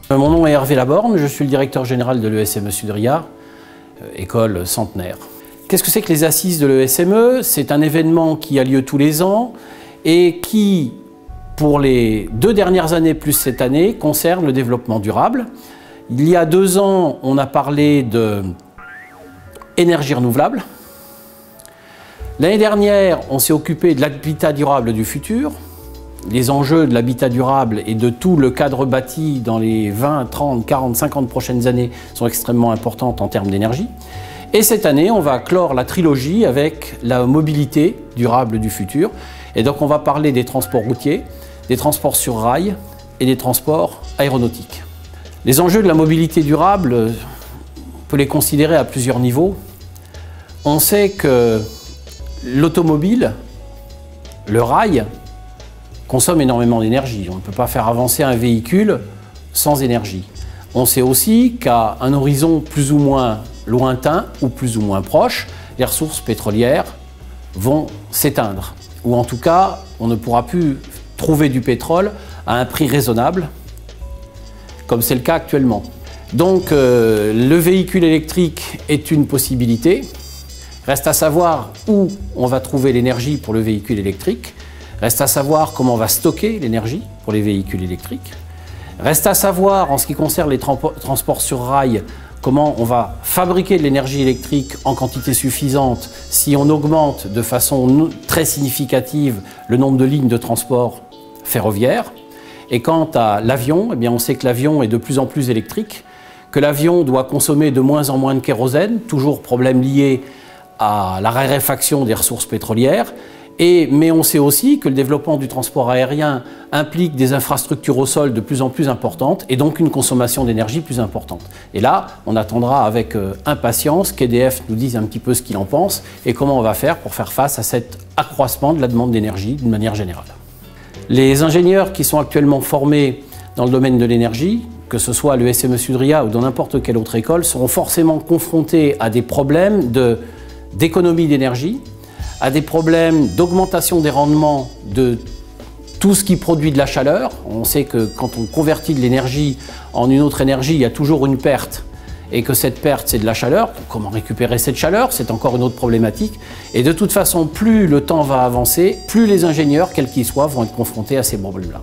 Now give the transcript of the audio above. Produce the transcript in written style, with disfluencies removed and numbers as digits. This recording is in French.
Mon nom est Hervé Laborne, je suis le directeur général de l'ESME Sudria, école centenaire. Qu'est-ce que c'est que les assises de l'ESME? C'est un événement qui a lieu tous les ans et qui, pour les 2 dernières années plus cette année, concerne le développement durable. Il y a 2 ans, on a parlé d'énergie renouvelable. L'année dernière, on s'est occupé de l'habitat durable du futur. Les enjeux de l'habitat durable et de tout le cadre bâti dans les 20, 30, 40, 50 prochaines années sont extrêmement importantes en termes d'énergie. Et cette année, on va clore la trilogie avec la mobilité durable du futur. Et donc, on va parler des transports routiers, des transports sur rail et des transports aéronautiques. Les enjeux de la mobilité durable, on peut les considérer à plusieurs niveaux. On sait que l'automobile, le rail, consomme énormément d'énergie. On ne peut pas faire avancer un véhicule sans énergie. On sait aussi qu'à un horizon plus ou moins lointain ou plus ou moins proche, les ressources pétrolières vont s'éteindre. Ou en tout cas, on ne pourra plus trouver du pétrole à un prix raisonnable, comme c'est le cas actuellement. Donc le véhicule électrique est une possibilité. Reste à savoir où on va trouver l'énergie pour le véhicule électrique. Reste à savoir comment on va stocker l'énergie pour les véhicules électriques. Reste à savoir, en ce qui concerne les transports sur rail, comment on va fabriquer de l'énergie électrique en quantité suffisante si on augmente de façon très significative le nombre de lignes de transport ferroviaire. Et quant à l'avion, eh bien on sait que l'avion est de plus en plus électrique, que l'avion doit consommer de moins en moins de kérosène, toujours problème lié à la raréfaction des ressources pétrolières. Mais on sait aussi que le développement du transport aérien implique des infrastructures au sol de plus en plus importantes et donc une consommation d'énergie plus importante. Et là, on attendra avec impatience qu'EDF nous dise un petit peu ce qu'il en pense et comment on va faire pour faire face à cet accroissement de la demande d'énergie d'une manière générale. Les ingénieurs qui sont actuellement formés dans le domaine de l'énergie, que ce soit à l'ESME Sudria ou dans n'importe quelle autre école, seront forcément confrontés à des problèmes d'économie d'énergie, à des problèmes d'augmentation des rendements de tout ce qui produit de la chaleur. On sait que quand on convertit de l'énergie en une autre énergie, il y a toujours une perte et que cette perte, c'est de la chaleur. Comment récupérer cette chaleur? C'est encore une autre problématique. Et de toute façon, plus le temps va avancer, plus les ingénieurs, quels qu'ils soient, vont être confrontés à ces problèmes-là.